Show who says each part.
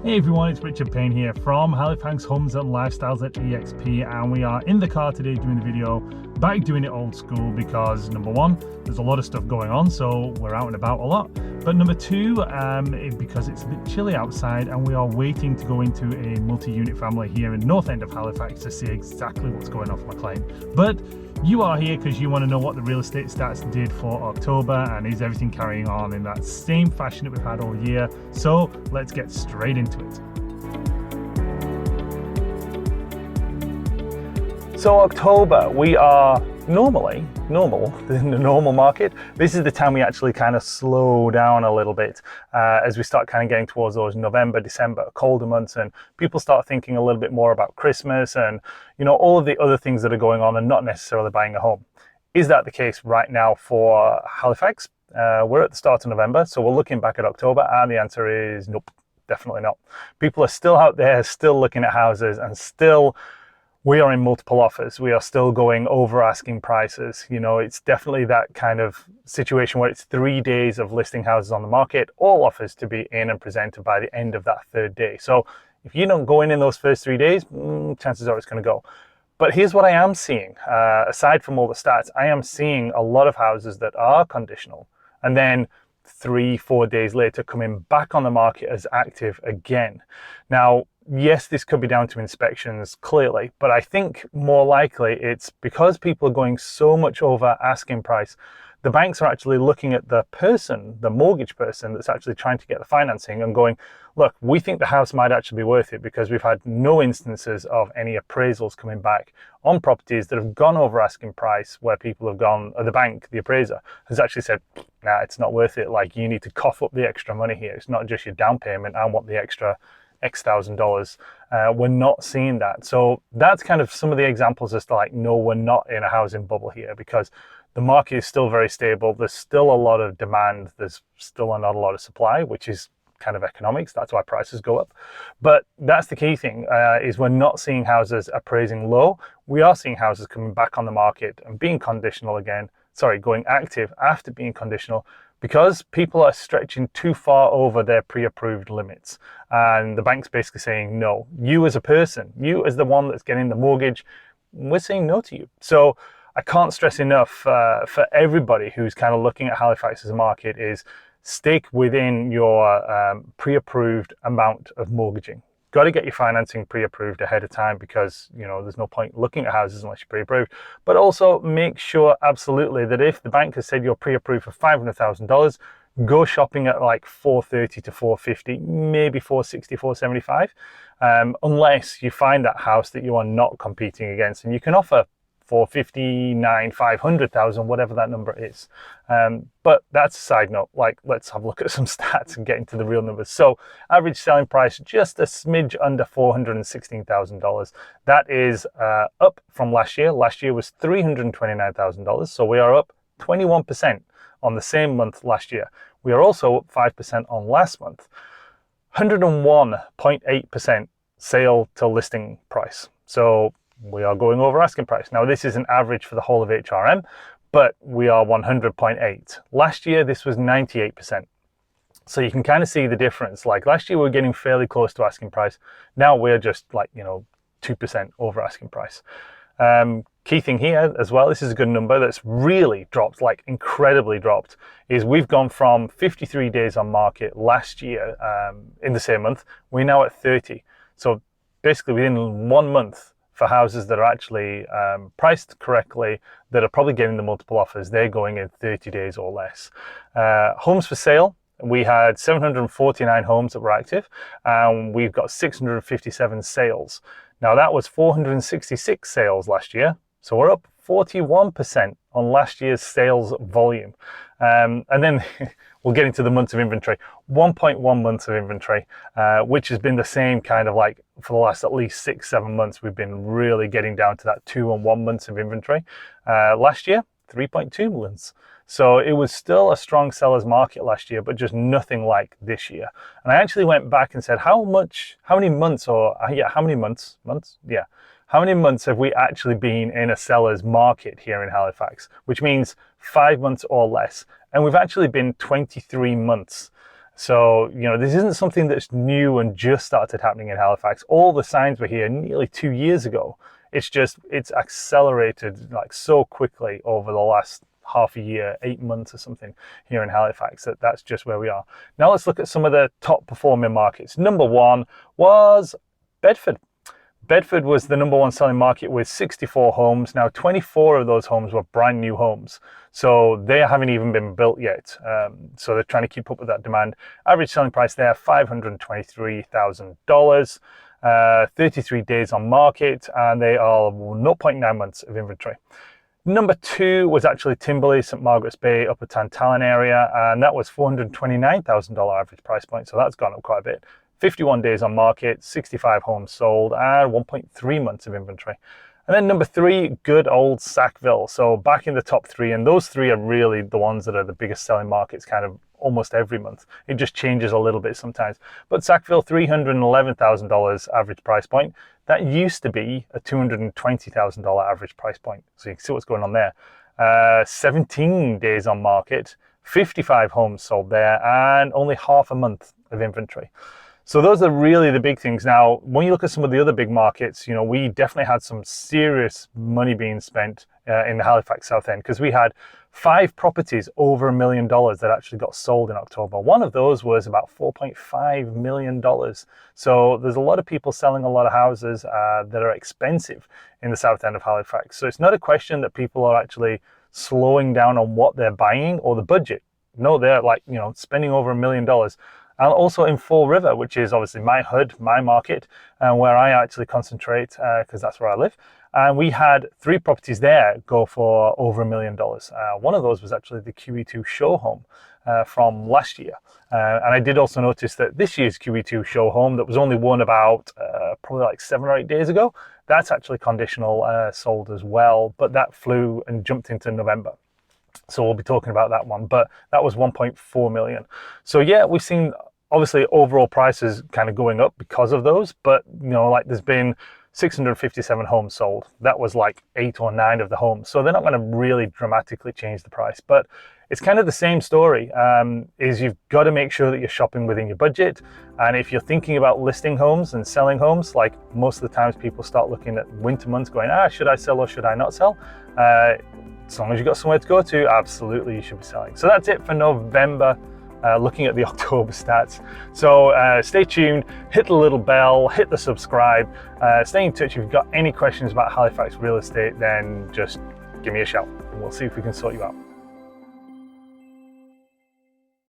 Speaker 1: Hey everyone, it's Richard Payne here from Halifax Homes and Lifestyles at EXP, and we are in the car today doing the video, back doing it old school because number one, there's a lot of stuff going on, so we're out and about a lot. But number two, because it's a bit chilly outside and we are waiting to go into a multi-unit family here in north end of Halifax to see exactly what's going on for my client. But you are here because you want to know what the real estate stats did for October and is everything carrying on in that same fashion that we've had all year. So let's get straight into it. So October, we are normal in the normal market. This is the time we actually kind of slow down a little bit as we start kind of getting towards those November, December, colder months, and people start thinking a little bit more about Christmas and, you know, all of the other things that are going on and not necessarily buying a home. Is that the case right now for Halifax? We're at the start of November, so we're looking back at October, and the answer is nope, definitely not. People are still out there, still looking at houses, and still we are in multiple offers. We are still going over asking prices. You know, it's definitely that kind of situation where it's 3 days of listing houses on the market, all offers to be in and presented by the end of that third day. So if you don't go in those first 3 days, chances are it's going to go. But here's what I am seeing. Aside from all the stats, I am seeing a lot of houses that are conditional and then 3-4 days later coming back on the market as active again. Now, yes, this could be down to inspections, clearly, but I think more likely it's because people are going so much over asking price. The banks are actually looking at the person, the mortgage person that's actually trying to get the financing and going, look, we think the house might actually be worth it because we've had no instances of any appraisals coming back on properties that have gone over asking price where people have gone, or the bank, the appraiser, has actually said, nah, it's not worth it. Like, you need to cough up the extra money here. It's not just your down payment. I want the extra X $1,000. We're not seeing that. So that's kind of some of the examples as to like, no, we're not in a housing bubble here because the market is still very stable. There's still a lot of demand. There's still not a lot of supply, which is kind of economics. That's why prices go up. But that's the key thing is we're not seeing houses appraising low. We are seeing houses coming back on the market and being conditional again. Sorry, going active after being conditional, because people are stretching too far over their pre-approved limits. And the bank's basically saying, no, you as a person, you as the one that's getting the mortgage, we're saying no to you. So I can't stress enough for everybody who's kind of looking at Halifax as a market is stick within your pre-approved amount of mortgaging. Got to get your financing pre-approved ahead of time because, you know, there's no point looking at houses unless you're pre-approved. But also make sure absolutely that if the bank has said you're pre-approved for $500,000, go shopping at like 430 to 450, maybe 460, 475, unless you find that house that you are not competing against and you can offer 459, 500,000, whatever that number is. But that's a side note. Like, let's have a look at some stats and get into the real numbers. So average selling price, just a smidge under $416,000. That is up from last year. Last year was $329,000. So we are up 21% on the same month last year. We are also up 5% on last month. 101.8% sale to listing price. So we are going over asking price. Now, this is an average for the whole of HRM, but we are 100.8. Last year, this was 98%. So you can kind of see the difference. Like last year, we were getting fairly close to asking price. Now we're just like, 2% over asking price. Key thing here as well, this is a good number that's really dropped, like incredibly dropped, is we've gone from 53 days on market last year in the same month. We're now at 30. So basically within 1 month, for houses that are actually priced correctly, that are probably getting the multiple offers, they're going in 30 days or less. Homes for sale, we had 749 homes that were active, and we've got 657 sales. Now that was 466 sales last year, so we're up 41% on last year's sales volume. And then we'll get into the months of inventory. 1.1 months of inventory, which has been the same kind of like for the last at least 6-7 months. We've been really getting down to that 2 and 1 months of inventory. Last year, 3.2 months. So it was still a strong seller's market last year, but just nothing like this year. And I actually went back and said, how many months have we actually been in a seller's market here in Halifax, which means 5 months or less. And we've actually been 23 months. So, you know, this isn't something that's new and just started happening in Halifax. All the signs were here nearly 2 years ago. It's accelerated like so quickly over the last half a year, 8 months or something here in Halifax, that's just where we are. Now let's look at some of the top performing markets. Number one was Bedford. Bedford was the number one selling market with 64 homes. Now 24 of those homes were brand new homes. So they haven't even been built yet. So they're trying to keep up with that demand. Average selling price there, $523,000. 33 days on market, and they are 0.9 months of inventory. Number two was actually Timberley, St. Margaret's Bay, Upper Tantallon area, and that was $429,000 average price point. So that's gone up quite a bit. 51 days on market, 65 homes sold, and 1.3 months of inventory. And then number three, good old Sackville. So back in the top three, and those three are really the ones that are the biggest selling markets kind of almost every month. It just changes a little bit sometimes. But Sackville, $311,000 average price point. That used to be a $220,000 average price point. So you can see what's going on there. 17 days on market, 55 homes sold there, and only half a month of inventory. So those are really the big things. Now, when you look at some of the other big markets, you know, we definitely had some serious money being spent in the Halifax South End, because we had 5 properties over $1 million that actually got sold in October. One of those was about $4.5 million. So there's a lot of people selling a lot of houses that are expensive in the South End of Halifax. So it's not a question that people are actually slowing down on what they're buying or the budget. No, they're like, you know, spending over $1 million. And also in Fall River, which is obviously my hood, my market, where I actually concentrate, because that's where I live. And we had 3 properties there go for over $1 million. One of those was actually the QE2 show home from last year. And I did also notice that this year's QE2 show home that was only won about probably like 7 or 8 days ago, that's actually conditional sold as well, but that flew and jumped into November. So we'll be talking about that one, but that was 1.4 million. So yeah, we've seen obviously overall prices kind of going up because of those, but you know, like there's been 657 homes sold. That was like 8 or 9 of the homes. So they're not going to really dramatically change the price, but it's kind of the same story. Is you've got to make sure that you're shopping within your budget. And if you're thinking about listing homes and selling homes, like most of the times people start looking at winter months going, should I sell or should I not sell? As long as you've got somewhere to go to, absolutely you should be selling. So that's it for November, looking at the October stats. So stay tuned, hit the little bell, hit the subscribe, stay in touch. If you've got any questions about Halifax real estate, then just give me a shout and we'll see if we can sort you out.